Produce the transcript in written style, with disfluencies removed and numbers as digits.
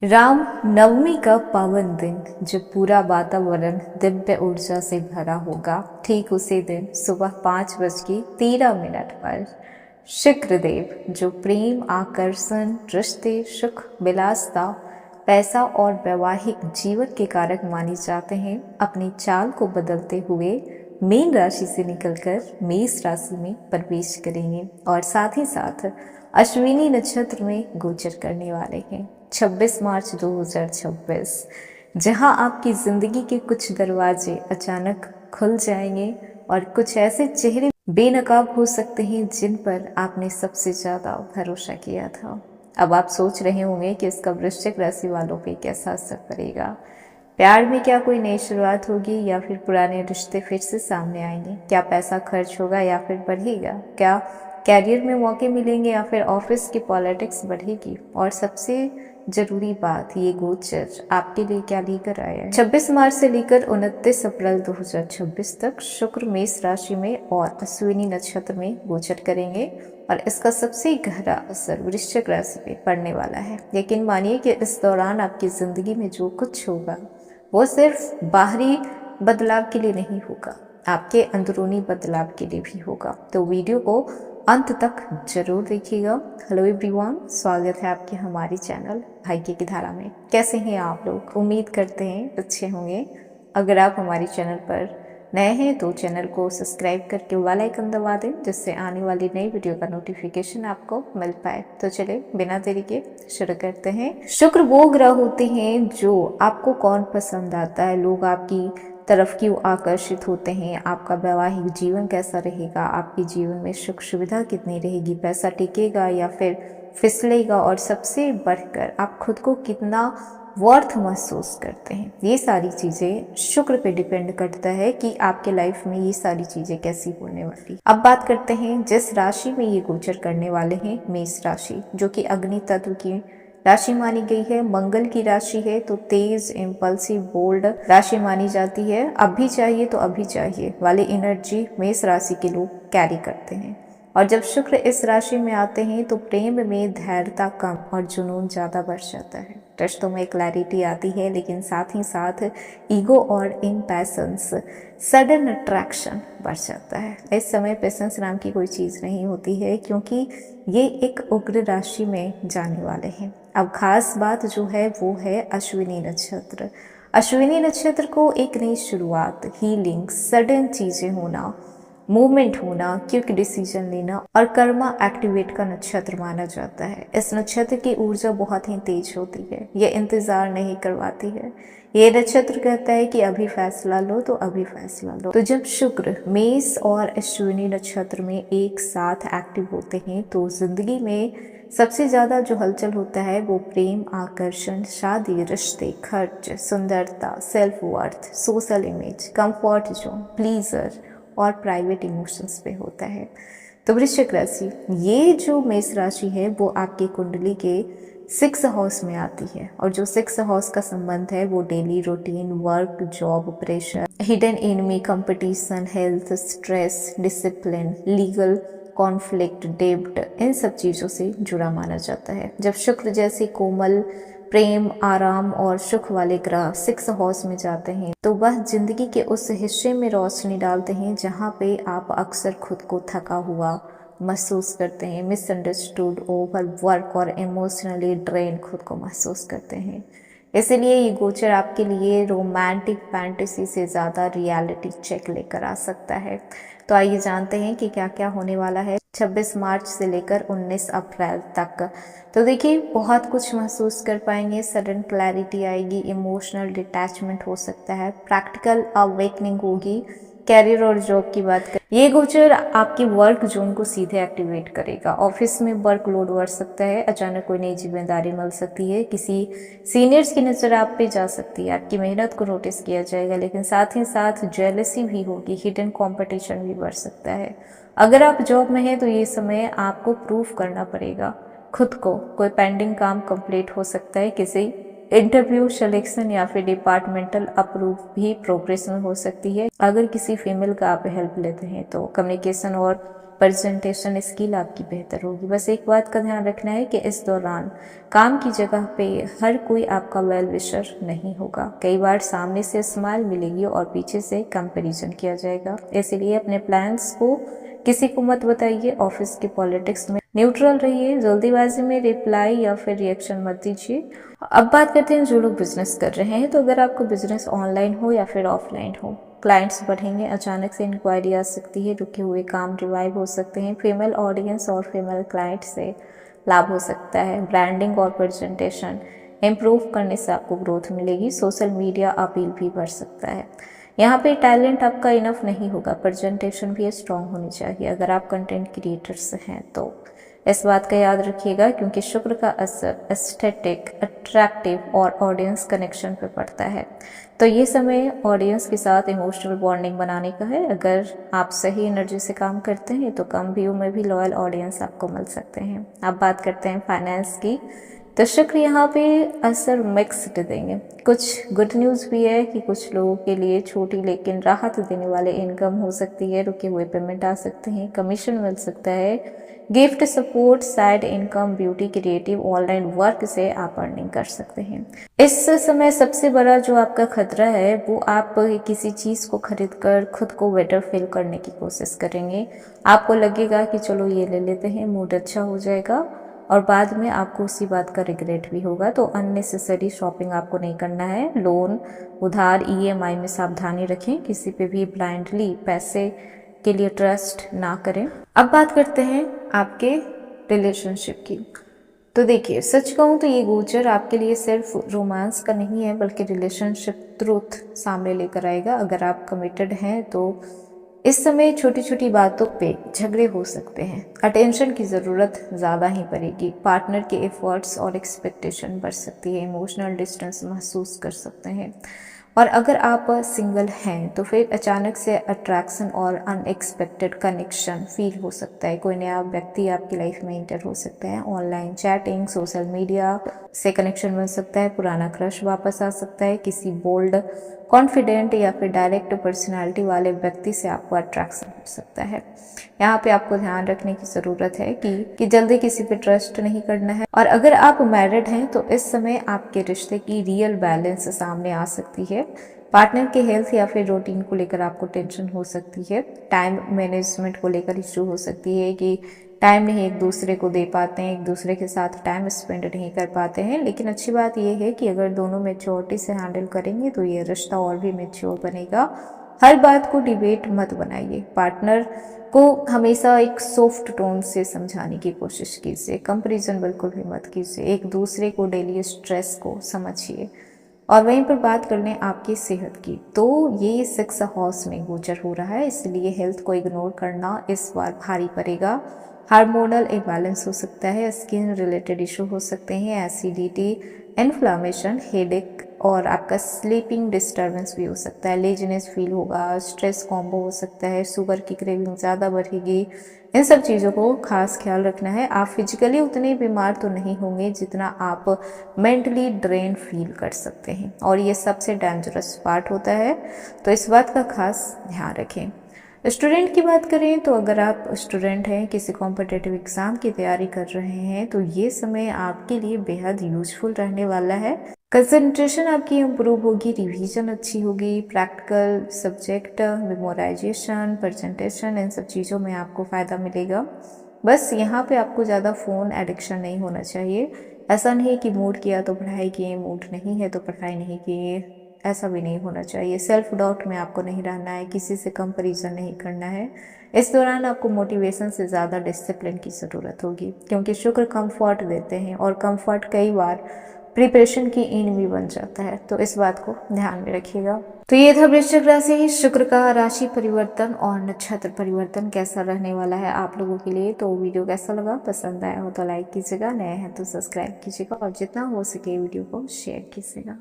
राम नवमी का पावन दिन जब पूरा वातावरण दिव्य ऊर्जा से भरा होगा, ठीक उसी दिन सुबह 5:13 पर शुक्रदेव, जो प्रेम, आकर्षण, रिश्ते, सुख, विलासता, पैसा और वैवाहिक जीवन के कारक माने जाते हैं, अपनी चाल को बदलते हुए मीन राशि से निकलकर मेष राशि में प्रवेश करेंगे और साथ ही साथ अश्विनी नक्षत्र में गोचर करने वाले हैं 26 मार्च 2026, जहां आपकी जिंदगी के कुछ दरवाजे अचानक खुल जाएंगे और कुछ ऐसे चेहरे बेनकाब हो सकते हैं जिन पर आपने सबसे ज्यादा भरोसा किया था। अब आप सोच रहे होंगे कि इसका वृश्चिक राशि वालों पे कैसा असर पड़ेगा। प्यार में क्या कोई नई शुरुआत होगी या फिर पुराने रिश्ते फिर से सामने आएंगे? क्या पैसा खर्च होगा या फिर बढ़ेगा? क्या कैरियर में मौके मिलेंगे या फिर ऑफिस की पॉलिटिक्स बढ़ेगी? और सबसे जरूरी बात, ये गोचर आपके लिए क्या लेकर आया है? 26 मार्च से लेकर 29 अप्रैल 2026 तक शुक्र मेष राशि में और अश्विनी नक्षत्र में गोचर करेंगे और इसका सबसे गहरा असर वृश्चिक राशि पे पड़ने वाला है। लेकिन मानिए कि इस दौरान आपकी जिंदगी में जो कुछ होगा वो सिर्फ बाहरी बदलाव के लिए नहीं होगा, आपके अंदरूनी बदलाव के लिए भी होगा। तो वीडियो को अंत तक जरूर देखिएगा। हेलो एवरीवन, स्वागत है आपके हमारी चैनल भाग्य की धारा में। कैसे हैं आप लोग? उम्मीद करते हैं अच्छे होंगे। अगर आप हमारी चैनल पर नए हैं तो चैनल को सब्सक्राइब करके बेल आइकन दबा दें, जिससे आने वाली नई वीडियो का नोटिफिकेशन आपको मिल पाए। तो चलिए बिना देरी के शुरू करते हैं। शुक्र वो ग्रह होते हैं जो आपको कौन पसंद आता है, लोग आपकी तरफ क्यों आकर्षित होते हैं, आपका वैवाहिक जीवन कैसा रहेगा, आपके जीवन में सुख सुविधा कितनी रहेगी, पैसा टिकेगा या फिर फिसलेगा, और सबसे बढ़कर आप खुद को कितना वर्थ महसूस करते हैं, ये सारी चीजें शुक्र पे डिपेंड करता है कि आपके लाइफ में ये सारी चीजें कैसी होने वाली। अब बात करते हैं जिस राशि में ये गोचर करने वाले हैं, मेष राशि, जो कि अग्नि तत्व की राशि मानी गई है, मंगल की राशि है, तो तेज, इम्पल्सिव, बोल्ड राशि मानी जाती है। अभी चाहिए तो अभी चाहिए वाली एनर्जी मेष राशि के लोग कैरी करते हैं। और जब शुक्र इस राशि में आते हैं तो प्रेम में धैर्यता कम और जुनून ज्यादा बढ़ जाता है। रिश्तों में क्लैरिटी आती है, लेकिन साथ ही साथ ईगो और इम्पैशंस, सडन अट्रैक्शन बढ़ जाता है। इस समय पेशेंस नाम की कोई चीज नहीं होती है, क्योंकि ये एक उग्र राशि में जाने वाले हैं। अब खास बात जो है वो है अश्विनी नक्षत्र। अश्विनी नक्षत्र को एक नई शुरुआत, हीलिंग, सडन चीजें होना, मूवमेंट होना, क्विक डिसीजन लेना और कर्मा एक्टिवेट का नक्षत्र माना जाता है। इस नक्षत्र की ऊर्जा बहुत ही तेज होती है, ये इंतजार नहीं करवाती है। ये नक्षत्र कहता है कि अभी फैसला लो तो अभी फैसला लो। तो जब शुक्र मेष और अश्विनी नक्षत्र में एक साथ एक्टिव होते हैं तो जिंदगी में सबसे ज्यादा जो हलचल होता है वो प्रेम, आकर्षण, शादी, रिश्ते, खर्च, सुंदरता, self worth, social image, comfort zone, pleaser और प्राइवेट इमोशंस पे होता है। तो वृश्चिक राशि, ये जो मेष राशि है वो आपकी कुंडली के 6 हाउस में आती है, और जो 6 हाउस का संबंध है वो daily routine, work, job, pressure, hidden enemy, competition, health, stress, discipline, legal conflict, डेब्ट, इन सब चीजों से जुड़ा माना जाता है। जब शुक्र जैसे कोमल, प्रेम, आराम और सुख वाले ग्रह 6 हाउस में जाते हैं तो वह जिंदगी के उस हिस्से में रोशनी डालते हैं जहां पे आप अक्सर खुद को थका हुआ महसूस करते हैं, मिसअंडरस्टूड, ओवर वर्क और इमोशनली ड्रेन खुद को महसूस करते हैं। इसलिए ये गोचर आपके लिए रोमांटिक फैंटेसी से ज्यादा रियलिटी चेक लेकर आ सकता है। तो आइए जानते हैं कि क्या क्या होने वाला है 26 मार्च से लेकर 19 अप्रैल तक। तो देखिए, बहुत कुछ महसूस कर पाएंगे, सडन क्लैरिटी आएगी, इमोशनल डिटैचमेंट हो सकता है, प्रैक्टिकल अवेकनिंग होगी। कैरियर और जॉब की बात करें, ये गोचर आपकी वर्क जोन को सीधे एक्टिवेट करेगा। ऑफिस में वर्कलोड बढ़ सकता है, अचानक कोई नई जिम्मेदारी मिल सकती है, किसी सीनियर्स की नजर आप पे जा सकती है, आपकी मेहनत को नोटिस किया जाएगा, लेकिन साथ ही साथ जेलसी भी होगी, हिडन कंपटीशन भी बढ़ सकता है। अगर आप जॉब में हैं तो ये समय आपको प्रूफ करना पड़ेगा खुद को। कोई पेंडिंग काम कंप्लीट हो सकता है, किसी इंटरव्यू, सिलेक्शन या फिर डिपार्टमेंटल अप्रूव भी प्रोग्रेस में हो सकती है। अगर किसी फीमेल का आप हेल्प लेते हैं तो कम्युनिकेशन और प्रेजेंटेशन स्किल आपकी बेहतर होगी। बस एक बात का ध्यान रखना है कि इस दौरान काम की जगह पे हर कोई आपका वेल विशर नहीं होगा। कई बार सामने से स्माइल मिलेगी और पीछे से कंपैरिजन किया जाएगा, इसीलिए अपने प्लान्स को किसी को मत बताइए। ऑफिस की पॉलिटिक्स में न्यूट्रल रहिए, जल्दीबाजी में रिप्लाई या फिर रिएक्शन मत दीजिए। अब बात करते हैं जो लोग बिजनेस कर रहे हैं। तो अगर आपको बिजनेस ऑनलाइन हो या फिर ऑफलाइन हो, क्लाइंट्स बढ़ेंगे, अचानक से इंक्वायरी आ सकती है, रुके हुए काम रिवाइव हो सकते हैं, फीमेल ऑडियंस और फीमेल क्लाइंट से लाभ हो सकता है, ब्रांडिंग और प्रेजेंटेशन इम्प्रूव करने से आपको ग्रोथ मिलेगी, सोशल मीडिया अपील भी बढ़ सकता है। यहाँ पे टैलेंट आपका इनफ नहीं होगा, प्रेजेंटेशन भी स्ट्रांग होनी चाहिए अगर आप कंटेंट क्रिएटर्स हैं तो। इस बात का याद रखिएगा क्योंकि शुक्र का असर एस्थेटिक, अट्रैक्टिव और ऑडियंस कनेक्शन पे पड़ता है। तो ये समय ऑडियंस के साथ इमोशनल बॉन्डिंग बनाने का है। अगर आप सही एनर्जी से काम करते हैं तो कम व्यू में भी लॉयल ऑडियंस आपको मिल सकते हैं। अब बात करते हैं फाइनेंस की। तो शुक्र यहाँ पे असर मिक्स्ड देंगे। कुछ गुड न्यूज़ भी है कि कुछ लोगों के लिए छोटी लेकिन राहत देने वाले इनकम हो सकती है, रुके हुए पेमेंट आ सकते हैं, कमीशन मिल सकता है, gift support, side income, beauty, creative, online work से आप अर्निंग कर सकते हैं। इस समय सबसे बड़ा जो आपका खतरा है वो आप किसी चीज़ को खरीद कर खुद को बेटर फील करने की कोशिश करेंगे। आपको लगेगा कि चलो ये ले लेते हैं, मूड अच्छा हो जाएगा, और बाद में आपको उसी बात का रिग्रेट भी होगा। तो अननेसेसरी शॉपिंग आपको नहीं करना है। लोन, उधार, ईएमआई में सावधानी रखें, किसी पे भी ब्लाइंडली पैसे के लिए ट्रस्ट ना करें। अब बात करते हैं आपके रिलेशनशिप की। तो देखिए, सच कहूँ तो ये गोचर आपके लिए सिर्फ रोमांस का नहीं है बल्कि रिलेशनशिप ट्रूथ सामने लेकर आएगा। अगर आप कमिटेड हैं तो इस समय छोटी छोटी बातों पे झगड़े हो सकते हैं, अटेंशन की ज़रूरत ज़्यादा ही पड़ेगी, पार्टनर के एफर्ट्स और एक्सपेक्टेशन बढ़ सकती है, इमोशनल डिस्टेंस महसूस कर सकते हैं। और अगर आप सिंगल हैं तो फिर अचानक से अट्रैक्शन और अनएक्सपेक्टेड कनेक्शन फील हो सकता है। कोई नया व्यक्ति आपकी लाइफ में इंटर हो सकता है, ऑनलाइन चैटिंग, सोशल मीडिया से कनेक्शन बन सकता है, पुराना क्रश वापस आ सकता है, किसी बोल्ड, कॉन्फिडेंट या फिर डायरेक्ट पर्सनालिटी वाले व्यक्ति से आपको अट्रैक्शन हो सकता है। यहाँ पे आपको ध्यान रखने की ज़रूरत है कि जल्दी किसी पे ट्रस्ट नहीं करना है। और अगर आप मैरिड हैं तो इस समय आपके रिश्ते की रियल बैलेंस सामने आ सकती है। पार्टनर के हेल्थ या फिर रूटीन को लेकर आपको टेंशन हो सकती है, टाइम मैनेजमेंट को लेकर इशू हो सकती है कि टाइम नहीं एक दूसरे को दे पाते हैं, एक दूसरे के साथ टाइम स्पेंड नहीं कर पाते हैं। लेकिन अच्छी बात यह है कि अगर दोनों मैच्योरिटी से हैंडल करेंगे तो ये रिश्ता और भी मैच्योर बनेगा। हर बात को डिबेट मत बनाइए, पार्टनर को हमेशा एक सॉफ्ट टोन से समझाने की कोशिश कीजिए, कंपैरिजन बिल्कुल भी मत कीजिए, एक दूसरे को डेली स्ट्रेस को समझिए। और वहीं पर बात कर लें आपकी सेहत की, तो ये 6 हाउस में गोचर हो रहा है, इसलिए हेल्थ को इग्नोर करना इस बार भारी पड़ेगा। हार्मोनल इम्बैलेंस हो सकता है, स्किन रिलेटेड इशू हो सकते हैं, एसिडिटी, इन्फ्लामेशन, हेडेक और आपका स्लीपिंग डिस्टर्बेंस भी हो सकता है, लेजीनेस फील होगा, स्ट्रेस कॉम्बो हो सकता है, शुगर की क्रेविंग ज़्यादा बढ़ेगी। इन सब चीज़ों को खास ख्याल रखना है। आप फिजिकली उतने बीमार तो नहीं होंगे जितना आप मेंटली ड्रेन फील कर सकते हैं, और ये सबसे डेंजरस पार्ट होता है, तो इस बात का खास ध्यान रखें। स्टूडेंट की बात करें तो अगर आप स्टूडेंट हैं, किसी कॉम्पिटिटिव एग्ज़ाम की तैयारी कर रहे हैं, तो ये समय आपके लिए बेहद यूजफुल रहने वाला है। कंसंट्रेशन आपकी इम्प्रूव होगी, रिवीजन अच्छी होगी, प्रैक्टिकल सब्जेक्ट, मेमोराइजेशन, प्रेजेंटेशन, इन सब चीज़ों में आपको फ़ायदा मिलेगा। बस यहाँ पे आपको ज़्यादा फ़ोन एडिक्शन नहीं होना चाहिए। ऐसा नहीं कि मूड किया तो पढ़ाई किए, मूड नहीं है तो पढ़ाई नहीं किए, ऐसा भी नहीं होना चाहिए। सेल्फ डाउट में आपको नहीं रहना है, किसी से कंपैरिजन नहीं करना है। इस दौरान आपको मोटिवेशन से ज़्यादा डिसिप्लिन की ज़रूरत होगी, क्योंकि शुक्र कंफर्ट देते हैं और कंफर्ट कई बार प्रिपरेशन की एनिमी बन जाता है, तो इस बात को ध्यान में रखिएगा। तो ये था वृश्चिक राशि, शुक्र का राशि परिवर्तन और नक्षत्र परिवर्तन कैसा रहने वाला है आप लोगों के लिए। तो वीडियो कैसा लगा, पसंद आया हो तो लाइक कीजिएगा, नए हैं तो सब्सक्राइब कीजिएगा और जितना हो सके वीडियो को शेयर कीजिएगा।